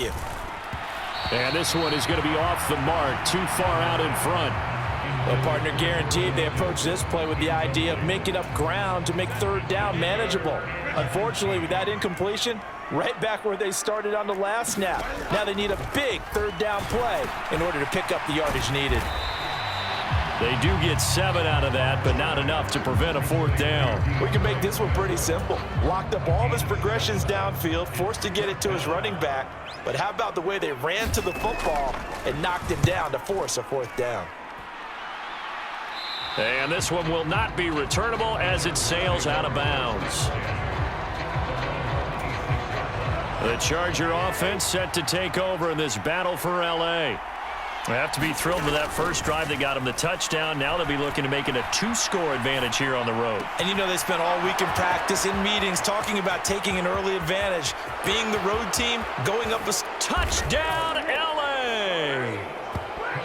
you. And this one is going to be off the mark, too far out in front. Well, partner, guaranteed they approach this play with the idea of making up ground to make third down manageable. Unfortunately, with that incompletion, right back where they started on the last snap. Now they need a big third down play in order to pick up the yardage needed. They do get 7 out of that, but not enough to prevent a fourth down. We can make this one pretty simple. Locked up all of his progressions downfield, forced to get it to his running back. But how about the way they ran to the football and knocked him down to force a fourth down? And this one will not be returnable as it sails out of bounds. The Charger offense set to take over in this battle for L.A. They have to be thrilled with that first drive that got them the touchdown. Now they'll be looking to make it a 2-score advantage here on the road. And you know they spent all week in practice, in meetings, talking about taking an early advantage. Being the road team, going up a touchdown, L.A.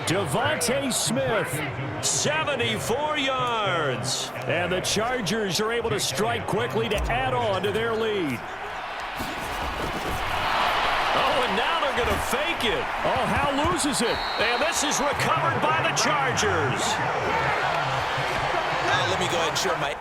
Devontae Smith, 74 yards. And the Chargers are able to strike quickly to add on to their lead. Oh, and now they're going to fake it. Oh, Howe loses it. And this is recovered by the Chargers. Let me go ahead and show my...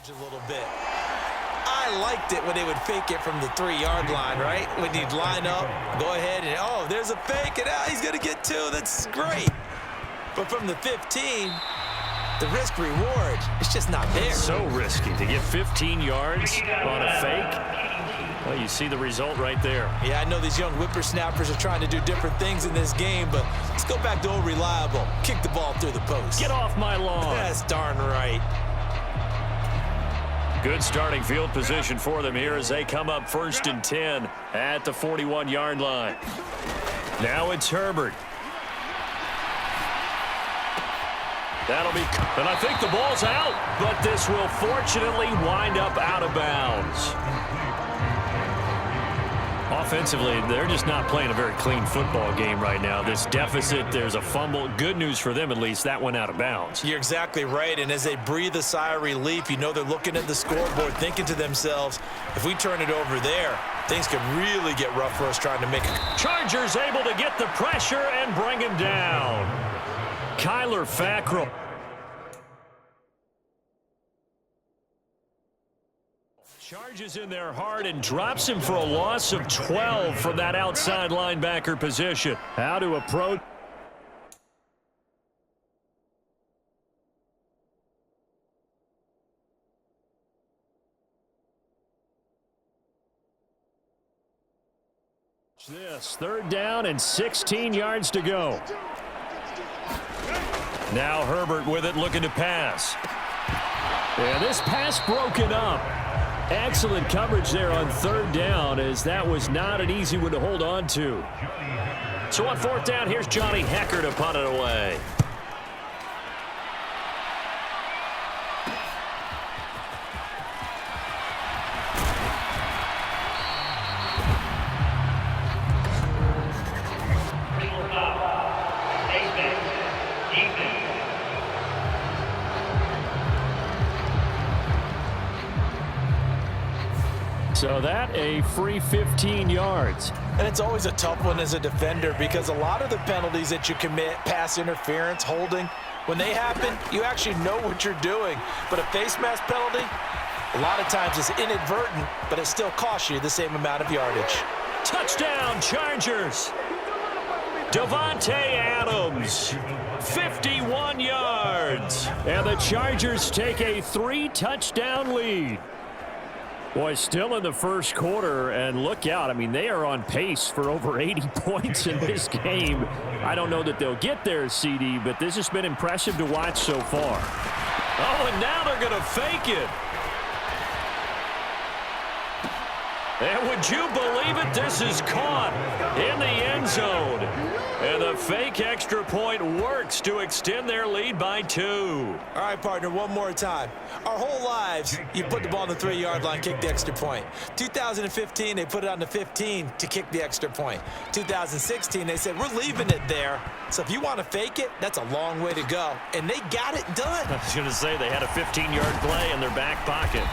a little bit. I liked it when they would fake it from the 3-yard line, right? When you'd line up, go ahead and, oh, there's a fake, and he's going to get 2. That's great. But from the 15, the risk-reward, it's just not there. So risky to get 15 yards on a fake. Well, you see the result right there. Yeah, I know these young whippersnappers are trying to do different things in this game, but let's go back to old reliable. Kick the ball through the post. Get off my lawn. That's darn right. Good starting field position for them here as they come up 1st and 10 at the 41-yard line. Now it's Herbert. That'll be, and I think the ball's out, but this will fortunately wind up out of bounds. Offensively, they're just not playing a very clean football game right now. This deficit, there's a fumble. Good news for them, at least. That went out of bounds. You're exactly right, and as they breathe a sigh of relief, you know they're looking at the scoreboard, thinking to themselves, if we turn it over there, things could really get rough for us trying to make it. Chargers able to get the pressure and bring him down. Kyler Fackrell. Charges in there hard and drops him for a loss of 12 from that outside linebacker position. How to approach. This 3rd down and 16 yards to go. Now Herbert with it, looking to pass. And this pass broken up. Excellent coverage there on 3rd down, as that was not an easy one to hold on to. So on 4th down, here's Johnny Hecker to punt it away. So that a free 15 yards. And it's always a tough one as a defender because a lot of the penalties that you commit, pass interference, holding, when they happen, you actually know what you're doing. But a face mask penalty, a lot of times it's inadvertent, but it still costs you the same amount of yardage. Touchdown, Chargers. Davante Adams, 51 yards. And the Chargers take a 3-touchdown lead. Boy, still in the first quarter, and look out. I mean, they are on pace for over 80 points in this game. I don't know that they'll get there, CD, but this has been impressive to watch so far. Oh, and now they're going to fake it. And would you believe it? This is caught in the end zone. And the fake extra point works to extend their lead by 2. All right, partner, one more time. Our whole lives, you put the ball on the 3-yard line, kick the extra point. 2015, they put it on the 15 to kick the extra point. 2016, they said, we're leaving it there. So if you want to fake it, that's a long way to go. And they got it done. I was going to say they had a 15-yard play in their back pocket.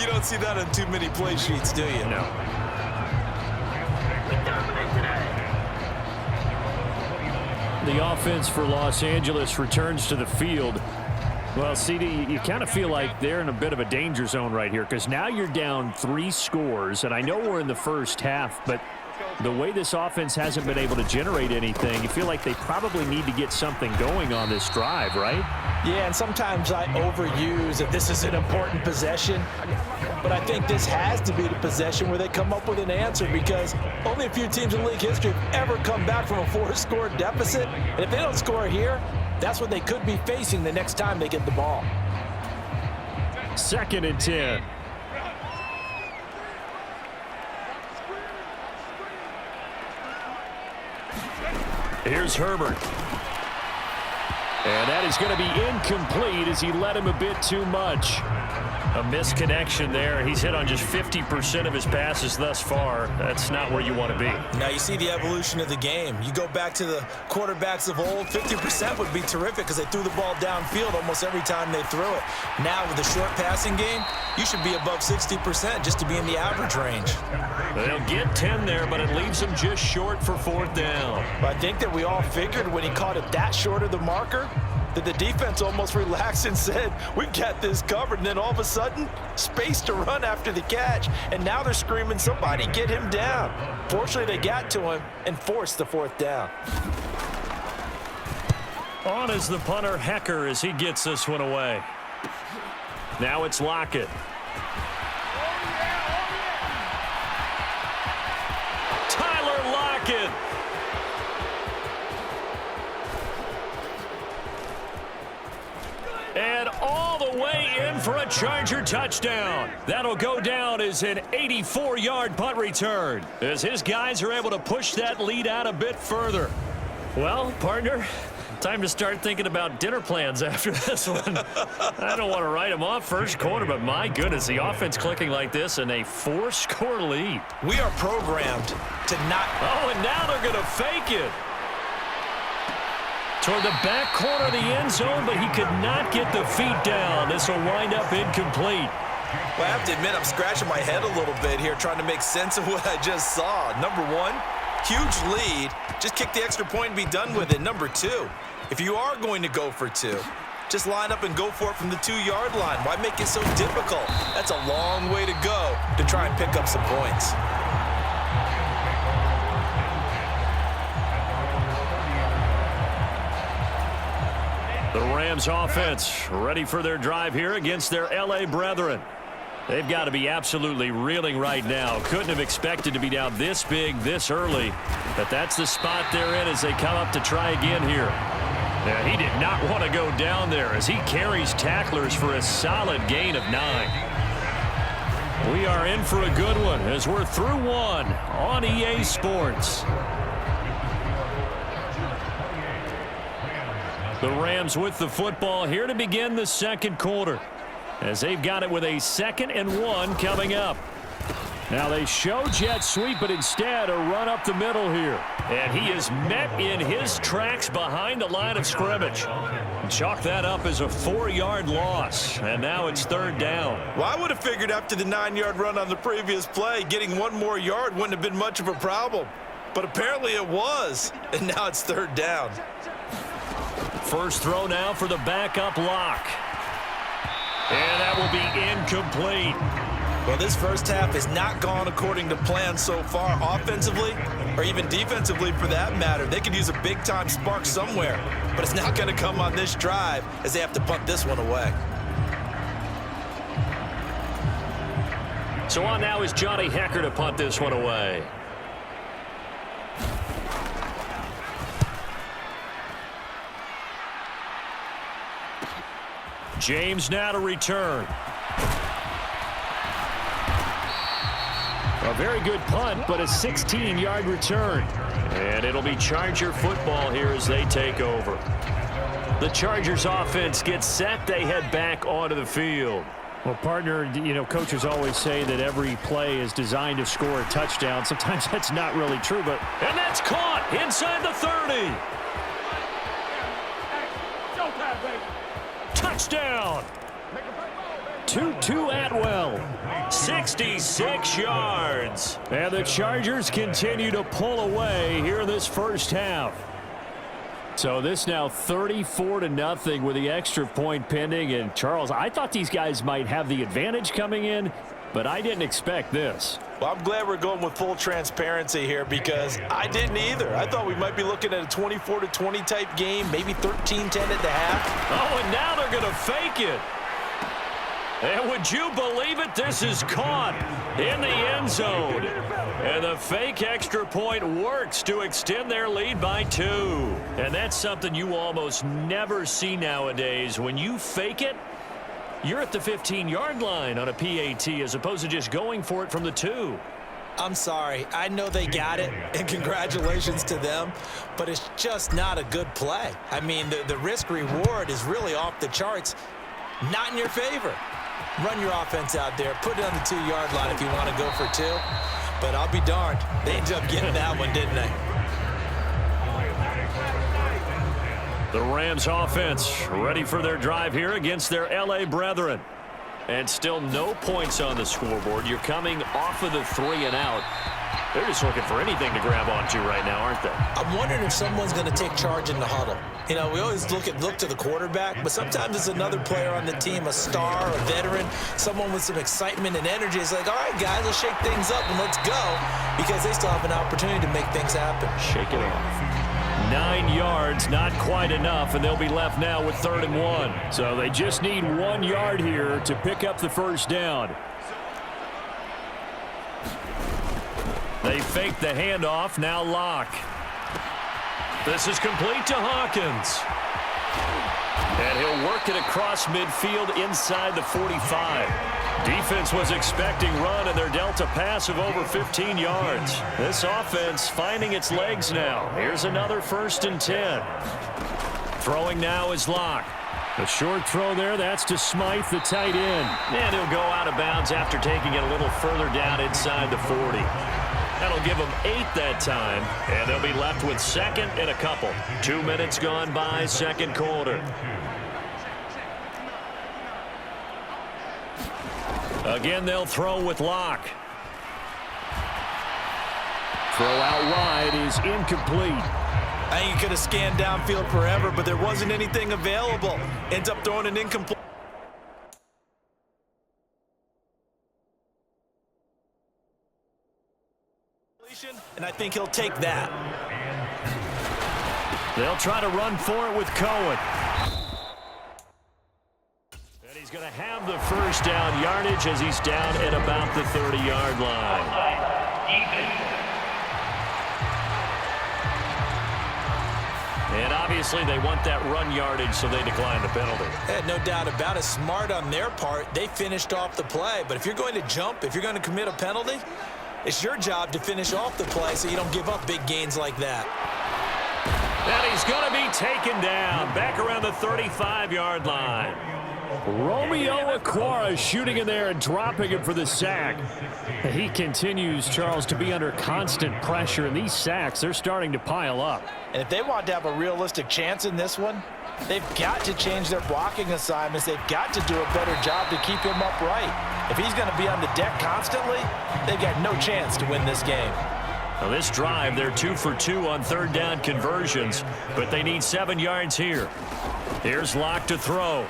You don't see that on too many play sheets, do you? No. The offense for Los Angeles returns to the field. Well, CD, you kind of feel like they're in a bit of a danger zone right here because now you're down 3 scores, and I know we're in the first half, but the way this offense hasn't been able to generate anything, you feel like they probably need to get something going on this drive, right? Yeah, and sometimes I overuse that this is an important possession, but I think this has to be the possession where they come up with an answer because only a few teams in league history have ever come back from a 4-score deficit, and if they don't score here, that's what they could be facing the next time they get the ball. 2nd and 10. Here's Herbert. And that is going to be incomplete as he led him a bit too much. A misconnection there. He's hit on just 50% of his passes thus far. That's not where you want to be. Now you see the evolution of the game. You go back to the quarterbacks of old, 50% would be terrific because they threw the ball downfield almost every time they threw it. Now with the short passing game, you should be above 60% just to be in the average range. They'll get 10 there, but it leaves them just short for 4th down. But I think that we all figured when he caught it that short of the marker, that the defense almost relaxed and said, we've got this covered. And then all of a sudden, space to run after the catch. And now they're screaming, somebody get him down. Fortunately, they got to him and forced the 4th down. On is the punter, Hecker, as he gets this one away. Now it's Lockett. Tyler Lockett. And all the way in for a Charger touchdown. That'll go down as an 84-yard punt return as his guys are able to push that lead out a bit further. Well, partner, time to start thinking about dinner plans after this one. I don't want to write them off first quarter, but my goodness, the offense clicking like this and a 4-score lead. We are programmed to not... Oh, and now they're going to fake it. Toward the back corner of the end zone, but he could not get the feet down. This will wind up incomplete. Well, I have to admit, I'm scratching my head a little bit here trying to make sense of what I just saw. Number one, huge lead. Just kick the extra point and be done with it. Number two, if you are going to go for 2, just line up and go for it from the 2-yard line. Why make it so difficult? That's a long way to go to try and pick up some points. The Rams offense ready for their drive here against their L.A. brethren. They've got to be absolutely reeling right now. Couldn't have expected to be down this big, this early. But that's the spot they're in as they come up to try again here. Now, he did not want to go down there as he carries tacklers for a solid gain of 9. We are in for a good one as we're through one on EA Sports. The Rams with the football here to begin the second quarter as they've got it with a 2nd and 1 coming up. Now they show jet sweep, but instead a run up the middle here. And he is met in his tracks behind the line of scrimmage. Chalk that up as a 4-yard loss, and now it's 3rd down. Well, I would have figured after the 9-yard run on the previous play, getting 1 more yard wouldn't have been much of a problem. But apparently it was, and now it's 3rd down. First throw now for the backup lock. And that will be incomplete. Well, this first half has not gone according to plan so far, offensively or even defensively for that matter. They could use a big-time spark somewhere, but it's not going to come on this drive as they have to punt this one away. So on now is Johnny Hecker to punt this one away. James now to return. A very good punt, but a 16-yard return. And it'll be Charger football here as they take over. The Chargers offense gets set. They head back onto the field. Well, partner, you know, coaches always say that every play is designed to score a touchdown. Sometimes that's not really true, but... And that's caught inside the 30. Touchdown. Tutu Atwell, 66 yards. And the Chargers continue to pull away here in this first half. So this now 34-0 with the extra point pending. And Charles, I thought these guys might have the advantage coming in, but I didn't expect this. Well, I'm glad we're going with full transparency here because I didn't either. I thought we might be looking at a 24-20 type game, maybe 13-10 at the half. Oh, and now they're going to fake it. And would you believe it? This is caught in the end zone. And the fake extra point works to extend their lead by 2. And that's something you almost never see nowadays. When you fake it, you're at the 15-yard line on a PAT as opposed to just going for it from the 2. I'm sorry. I know they got it, and congratulations to them, but it's just not a good play. I mean, the risk-reward is really off the charts, not in your favor. Run your offense out there. Put it on the 2-yard line if you want to go for 2. But I'll be darned. They ended up getting that one, didn't they? The Rams offense ready for their drive here against their L.A. brethren. And still no points on the scoreboard. You're coming off of the 3 and out. They're just looking for anything to grab onto right now, aren't they? I'm wondering if someone's going to take charge in the huddle. You know, we always look to the quarterback, but sometimes it's another player on the team, a star, a veteran, someone with some excitement and energy. It's like, all right, guys, let's shake things up and let's go, because they still have an opportunity to make things happen. Shake it off. 9 yards, not quite enough, and they'll be left now with 3rd and 1. So they just need 1 yard here to pick up the first down. They fake the handoff, now Locke. This is complete to Hawkins. And he'll work it across midfield inside the 45. Defense was expecting run, and they're dealt a pass of over 15 yards. This offense finding its legs now. Here's another 1st and 10. Throwing now is Locke. A short throw there, that's to Smythe, the tight end. And he'll go out of bounds after taking it a little further down inside the 40. That'll give them 8 that time, and they'll be left with 2nd and a couple. 2 minutes gone by, 2nd quarter. Again, they'll throw with Locke. Throw out wide is incomplete. I think he could have scanned downfield forever, but there wasn't anything available. Ends up throwing an incomplete. And I think he'll take that. They'll try to run for it with Cohen. And he's going to have the first down yardage as he's down at about the 30-yard line. And obviously they want that run yardage, so they decline the penalty. No doubt about it. Smart on their part. They finished off the play. But if you're going to jump, if you're going to commit a penalty, it's your job to finish off the play so you don't give up big gains like that. And he's going to be taken down back around the 35-yard line. Romeo Okwara shooting in there and dropping him for the sack. He continues, Charles, to be under constant pressure, and these sacks, they're starting to pile up. And if they want to have a realistic chance in this one, they've got to change their blocking assignments. They've got to do a better job to keep him upright. If he's going to be on the deck constantly, they've got no chance to win this game. Now this drive, they're 2 for 2 on 3rd down conversions, but they need 7 yards here. Here's Locke to throw.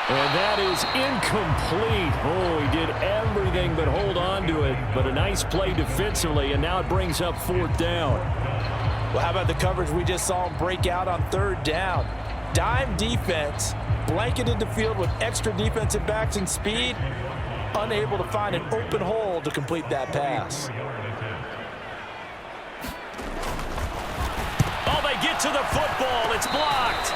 And that is incomplete. Oh, he did everything but hold on to it. But a nice play defensively, and now it brings up 4th down. Well, how about the coverage we just saw him break out on 3rd down? Dime defense, blanketed the field with extra defensive backs and speed, unable to find an open hole to complete that pass. Oh, they get to the football. It's blocked.